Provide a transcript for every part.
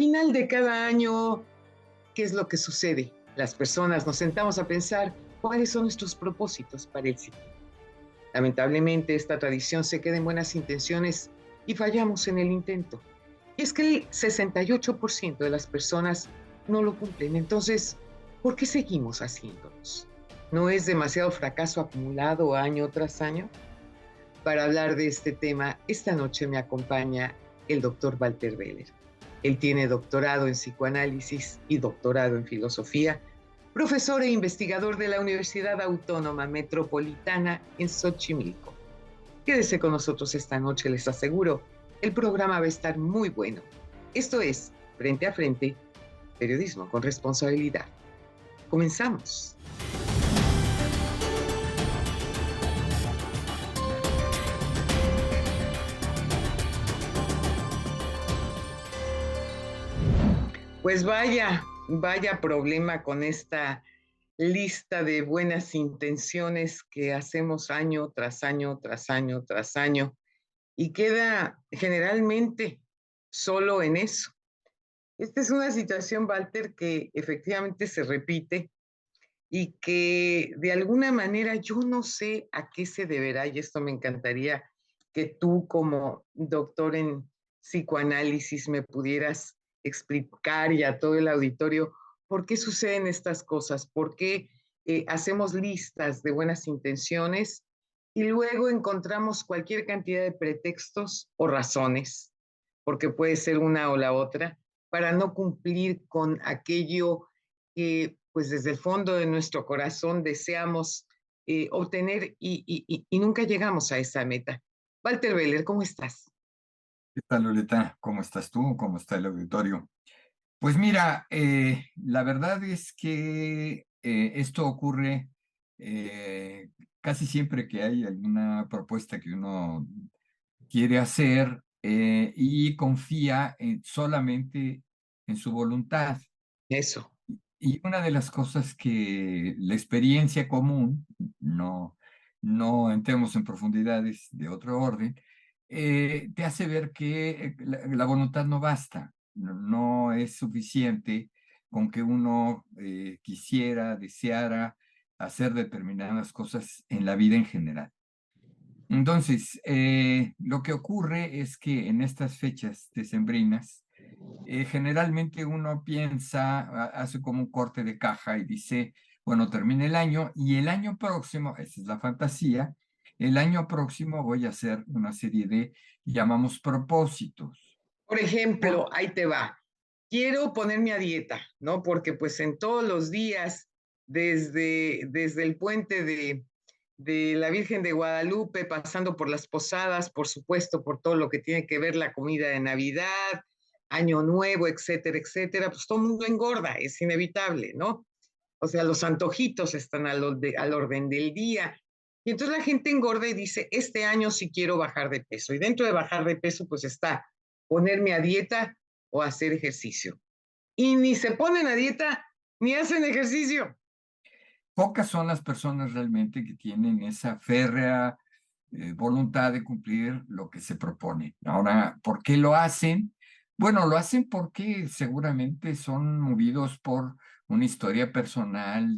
final de cada año, ¿qué es lo que sucede? Las personas nos sentamos a pensar cuáles son nuestros propósitos para el siguiente. Lamentablemente, esta tradición se queda en buenas intenciones y fallamos en el intento. Y es que el 68% de las personas no lo cumplen. Entonces, ¿por qué seguimos haciéndolos? ¿No es demasiado fracaso acumulado año tras año? Para hablar de este tema, esta noche me acompaña el doctor Walter Beller. Él tiene doctorado en psicoanálisis y doctorado en filosofía, profesor e investigador de la Universidad Autónoma Metropolitana en Xochimilco. Quédese con nosotros esta noche, les aseguro, el programa va a estar muy bueno. Esto es Frente a Frente, periodismo con responsabilidad. Comenzamos. Pues vaya problema con esta lista de buenas intenciones que hacemos año tras año, tras año, tras año, y queda generalmente solo en eso. Esta es una situación, Walter, que efectivamente se repite y que de alguna manera yo no sé a qué se deberá, y esto me encantaría que tú como doctor en psicoanálisis me pudieras explicar y a todo el auditorio por qué suceden estas cosas, por qué hacemos listas de buenas intenciones y luego encontramos cualquier cantidad de pretextos o razones, porque puede ser una o la otra, para no cumplir con aquello que pues desde el fondo de nuestro corazón deseamos obtener y nunca llegamos a esa meta. Walter Beller, ¿cómo estás? ¿Qué tal, Lolita? ¿Cómo estás tú? ¿Cómo está el auditorio? Pues mira, la verdad es que esto ocurre casi siempre que hay alguna propuesta que uno quiere hacer y confía solamente en su voluntad. Eso. Y una de las cosas que la experiencia común, no entremos en profundidades de otro orden, te hace ver que la voluntad no basta, no es suficiente con que uno quisiera, deseara hacer determinadas cosas en la vida en general. Entonces, lo que ocurre es que en estas fechas decembrinas, generalmente uno piensa, hace como un corte de caja y dice, bueno, termina el año y el año próximo, esa es la fantasía, el año próximo voy a hacer una serie de, llamamos propósitos. Por Por, ejemplo, ahí te va. Quiero ponerme a dieta, ¿no? Porque pues en todos los días, desde el puente de la Virgen de Guadalupe, pasando por las posadas, por supuesto, por todo lo que tiene que ver la comida de Navidad, Año Nuevo, etcétera, etcétera, pues todo el mundo engorda, es inevitable, ¿no? O sea, los antojitos están al orden del día. Y entonces la gente engorda y dice, este año sí quiero bajar de peso. Y dentro de bajar de peso, pues está ponerme a dieta o hacer ejercicio. Y ni se ponen a dieta ni hacen ejercicio. Pocas son las personas realmente que tienen esa férrea voluntad de cumplir lo que se propone. Ahora, ¿por qué lo hacen? Bueno, lo hacen porque seguramente son movidos por una historia personal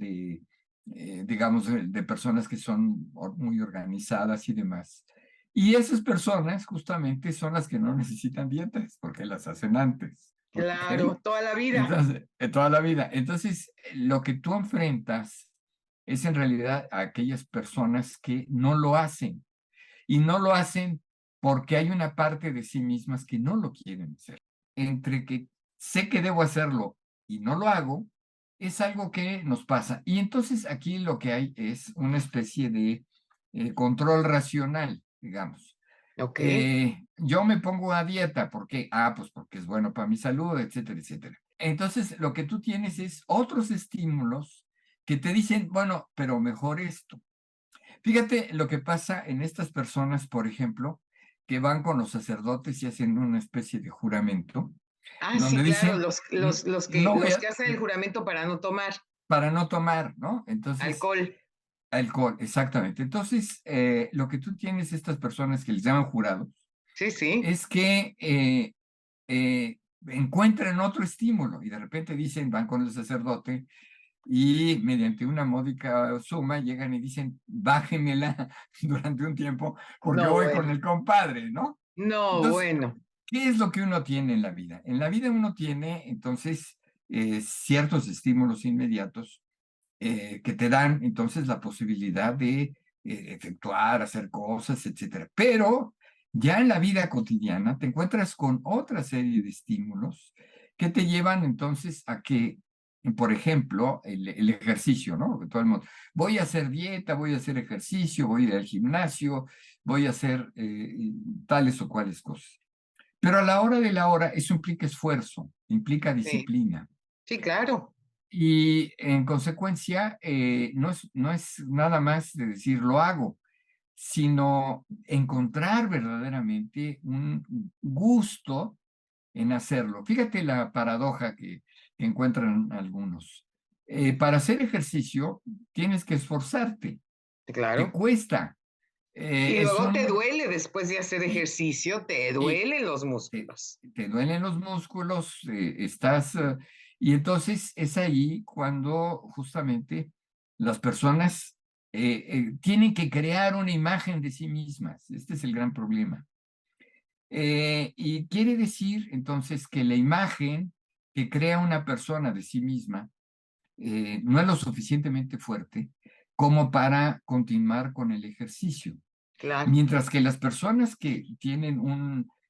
digamos, de personas que son muy organizadas y demás. Y esas personas justamente son las que no necesitan dietas porque las hacen antes. ¿Ok? Claro, toda la vida. Entonces, toda la vida. Entonces, lo que tú enfrentas es en realidad a aquellas personas que no lo hacen y no lo hacen porque hay una parte de sí mismas que no lo quieren hacer. Entre que sé que debo hacerlo y no lo hago, es algo que nos pasa. Y entonces aquí lo que hay es una especie de control racional, digamos. Ok. Yo me pongo a dieta, ¿por qué? Pues porque es bueno para mi salud, etcétera, etcétera. Entonces, lo que tú tienes es otros estímulos que te dicen, bueno, pero mejor esto. Fíjate lo que pasa en estas personas, por ejemplo, que van con los sacerdotes y hacen una especie de juramento, Ah, sí, donde claro, dicen, no voy los a, que hacen el juramento para no tomar para no tomar, ¿no? Entonces, alcohol. alcohol, exactamente. Entonces, lo que tú tienes, estas personas que les llaman jurados, Sí, sí. es que encuentran otro estímulo y de repente dicen, van con el sacerdote y mediante una módica suma llegan y dicen, bájenmela durante un tiempo porque No, voy con bueno, el compadre, ¿no? no, Entonces, bueno, ¿qué es lo que uno tiene en la vida? En la vida uno tiene entonces ciertos estímulos inmediatos que te dan entonces la posibilidad de efectuar, hacer cosas, etcétera. Pero ya en la vida cotidiana te encuentras con otra serie de estímulos que te llevan entonces a que, por ejemplo, el ejercicio, ¿no? Todo el mundo, voy a hacer dieta, voy a hacer ejercicio, voy a ir al gimnasio, voy a hacer tales o cuales cosas. Pero a la hora de la hora, eso implica esfuerzo, implica sí, disciplina. sí, claro, Y en consecuencia, no es nada más de decir lo hago, sino encontrar verdaderamente un gusto en hacerlo. Fíjate la paradoja que encuentran algunos. Para hacer ejercicio tienes que esforzarte, te claro. cuesta. Y Es luego te un, duele después de hacer y, ejercicio, te y duelen los te, músculos. te duelen los músculos, y entonces es ahí cuando justamente las personas tienen que crear una imagen de sí mismas. Este es el gran problema. Y quiere decir entonces que la imagen que crea una persona de sí misma no es lo suficientemente fuerte como para continuar con el ejercicio. Claro, Mientras que las personas que tienen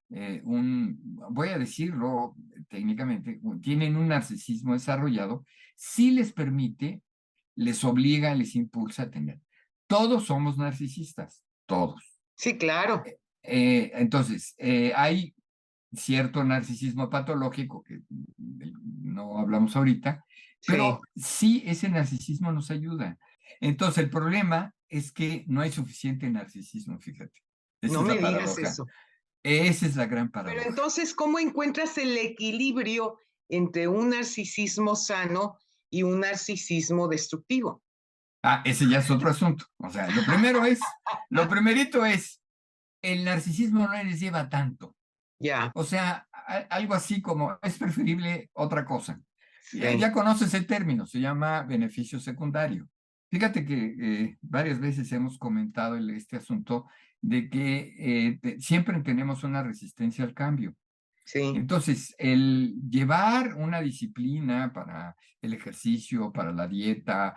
voy a decirlo técnicamente, tienen un narcisismo desarrollado, sí les permite, les obliga, les impulsa a tener. Todos somos narcisistas, todos. sí, claro, Entonces, hay cierto narcisismo patológico que no hablamos ahorita, pero sí. sí ese narcisismo nos ayuda. Entonces, el problema es que no hay suficiente narcisismo, fíjate. Esa No es me la digas paradoja. eso. Esa es la gran Pero paradoja. entonces, ¿cómo encuentras el equilibrio entre un narcisismo sano y un narcisismo destructivo? Ah, ese ya es otro asunto. O sea, lo primerito es, el narcisismo no les lleva tanto. Ya, O sea, algo así como es preferible otra cosa. Ya sí. conoces el término, se llama beneficio secundario. Fíjate que varias veces hemos comentado este asunto de que siempre tenemos una resistencia al cambio. Sí. Entonces, el llevar una disciplina para el ejercicio, para la dieta,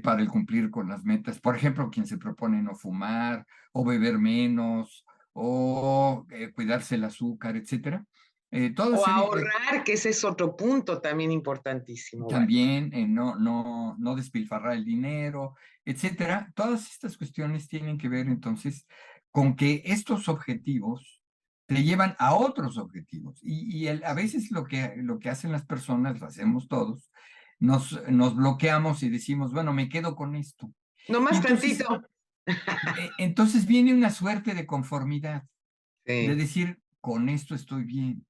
para el cumplir con las metas, por ejemplo, quien se propone no fumar o beber menos o cuidarse el azúcar, etcétera, toda O serie ahorrar, que ese es otro punto también importantísimo, vaya. también no despilfarrar el dinero, etcétera. Todas estas cuestiones tienen que ver entonces con que estos objetivos te llevan a otros objetivos. A veces lo que hacen las personas, lo hacemos todos, nos bloqueamos y decimos, bueno, me quedo con esto. No Y más entonces, tantito. entonces viene una suerte de conformidad, de Sí, decir, con esto estoy bien.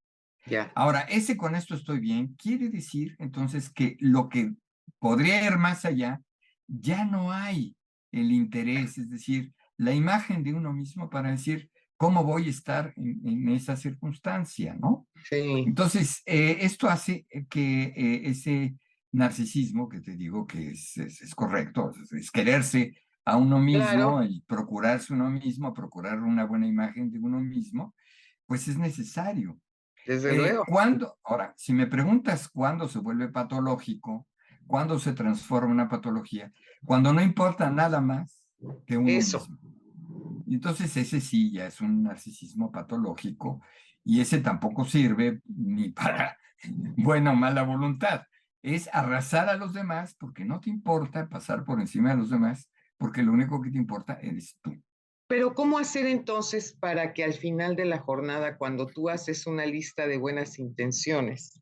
ya. Ahora, ese con esto estoy bien, quiere decir entonces que lo que podría ir más allá, ya no hay el interés, es decir, la imagen de uno mismo para decir cómo voy a estar en esa circunstancia, ¿no? Sí, Entonces, esto hace que ese narcisismo, que te digo que es correcto, es quererse a uno mismo, claro, el procurarse uno mismo, procurar una buena imagen de uno mismo, pues es necesario. desde luego. Ahora, si me preguntas cuándo se vuelve patológico, cuándo se transforma en una patología, cuando no importa nada más que uno Eso. mismo. Y entonces ese sí ya es un narcisismo patológico y ese tampoco sirve ni para buena o mala voluntad. Es arrasar a los demás porque no te importa pasar por encima de los demás, porque lo único que te importa eres tú. Pero ¿cómo hacer entonces para que al final de la jornada, cuando tú haces una lista de buenas intenciones,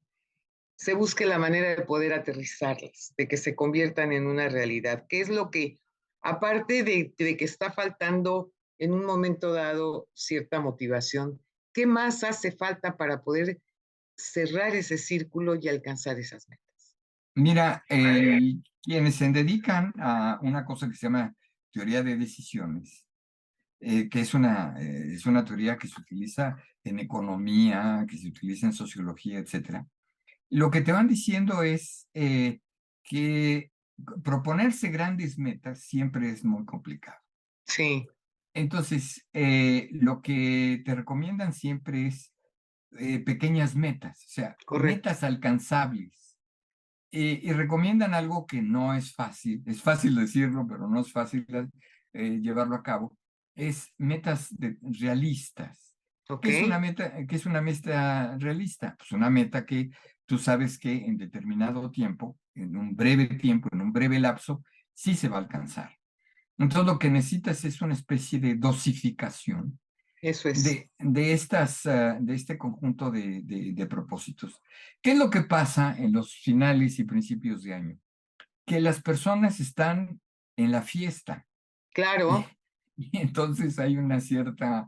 se busque la manera de poder aterrizarlas, de que se conviertan en una realidad? ¿Qué es lo que, aparte de que está faltando en un momento dado cierta motivación, qué más hace falta para poder cerrar ese círculo y alcanzar esas metas? Mira, quienes se dedican a una cosa que se llama teoría de decisiones, que es una teoría que se utiliza en economía, que se utiliza en sociología, etcétera. Lo que te van diciendo es que proponerse grandes metas siempre es muy complicado. Sí, Entonces, lo que te recomiendan siempre es pequeñas metas, o sea, correcto. metas alcanzables. Y recomiendan algo que no es fácil decirlo, pero no es fácil llevarlo a cabo, es metas realistas. Ok, ¿Qué es una meta realista? Pues una meta que tú sabes que en determinado tiempo, en un breve tiempo, en un breve lapso, sí se va a alcanzar. Entonces lo que necesitas es una especie de dosificación eso es. de este conjunto de propósitos. ¿Qué es lo que pasa en los finales y principios de año? Que las personas están en la fiesta y, Claro, y entonces hay una cierta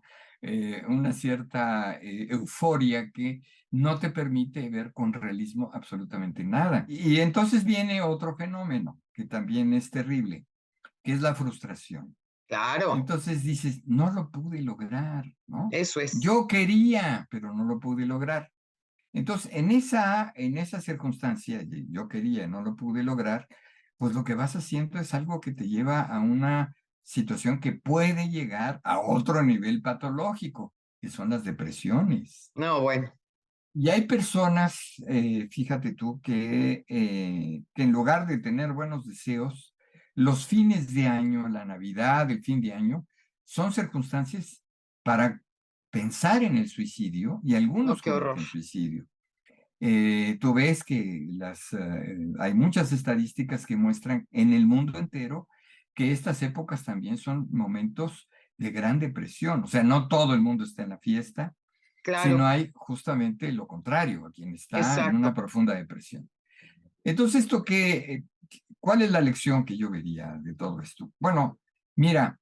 euforia que no te permite ver con realismo absolutamente nada. Y entonces viene otro fenómeno que también es terrible, que es la frustración. claro, Entonces dices, no lo pude lograr, ¿no? eso es. Yo quería, pero no lo pude lograr. Entonces, en esa circunstancia, yo quería, no lo pude lograr, pues lo que vas haciendo es algo que te lleva a una situación que puede llegar a otro nivel patológico, que son las depresiones. No, bueno, Y hay personas, fíjate tú, que en lugar de tener buenos deseos, los fines de año, la Navidad, el fin de año, son circunstancias para pensar en el suicidio y no, algunos qué horror. cometen suicidio. Tú ves que hay muchas estadísticas que muestran en el mundo entero que estas épocas también son momentos de gran depresión. O sea, no todo el mundo está en la fiesta, sino Claro, hay justamente lo contrario, a quien está en una exacto. profunda depresión. Entonces, ¿cuál es la lección que yo vería de todo esto? Bueno, mira,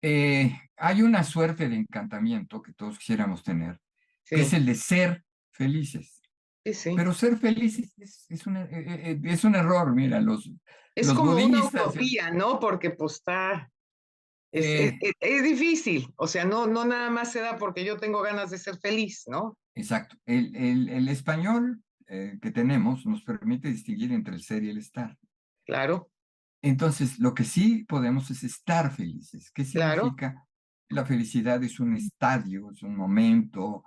hay una suerte de encantamiento que todos quisiéramos tener, que es Sí, el de ser felices. sí, sí. Pero ser felices es un error, mira, los, Es los como una budistas, utopía, ¿no? Porque pues está, eh, es difícil. O sea, no, no nada más se da porque yo tengo ganas de ser feliz, ¿no? exacto, el español que tenemos nos permite distinguir entre el ser y el estar. Claro, Entonces, lo que sí podemos es estar felices. ¿Qué claro. significa? La felicidad es un estadio, es un momento,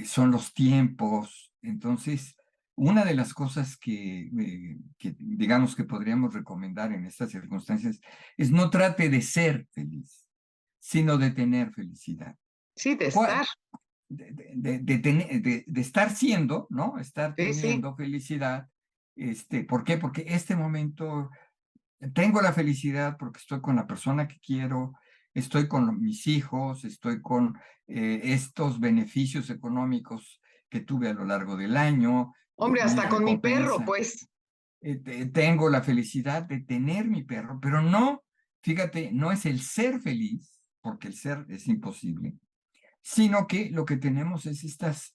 son los tiempos. Entonces, una de las cosas que digamos que podríamos recomendar en estas circunstancias es no trate de ser feliz, sino de tener felicidad. Sí, de ¿Cuál- estar. de estar siendo, ¿no? Estar Sí, sí. teniendo felicidad. ¿Por qué? Porque este momento tengo la felicidad porque estoy con la persona que quiero, estoy con mis hijos, estoy con estos beneficios económicos que tuve a lo largo del año, Hombre, mi hasta con mi perro, recompensa. pues. Tengo la felicidad de tener mi perro, pero no, fíjate, no es el ser feliz, porque el ser es imposible, sino que lo que tenemos es estas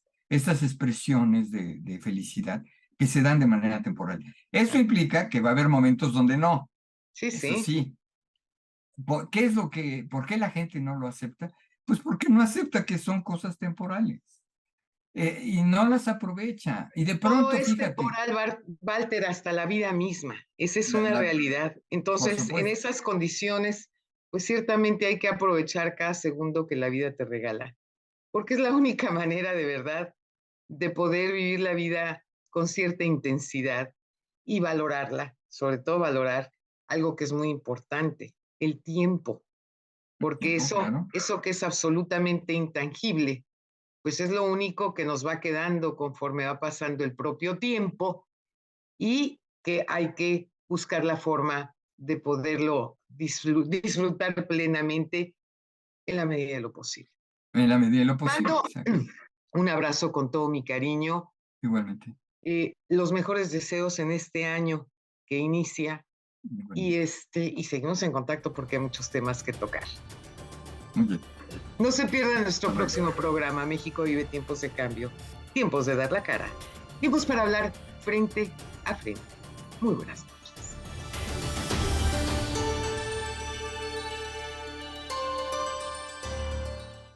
expresiones de felicidad que se dan de manera temporal. Eso implica que va a haber momentos donde no, Sí, eso sí. sí. ¿Por qué la gente no lo acepta? Pues porque no acepta que son cosas temporales y no las aprovecha. Y de Todo pronto, es fíjate, temporal, Walter, hasta la vida misma. Esa es la, una la- realidad. por Entonces, en supuesto, esas condiciones, pues ciertamente hay que aprovechar cada segundo que la vida te regala, porque es la única manera de verdad de poder vivir la vida con cierta intensidad y valorarla, sobre todo valorar algo que es muy importante, el tiempo, el porque tiempo, claro. eso que es absolutamente intangible, pues es lo único que nos va quedando conforme va pasando el propio tiempo y que hay que buscar la forma de poderlo disfrutar plenamente en la medida de lo posible. En la medida de lo posible, Mando exacto. un abrazo con todo mi cariño, Igualmente, los mejores deseos en este año que inicia igualmente. y seguimos en contacto porque hay muchos temas que tocar. Muy bien. No se pierdan Hasta nuestro luego. próximo programa. México vive tiempos de cambio, tiempos de dar la cara, tiempos para hablar frente a frente. Muy buenas noches.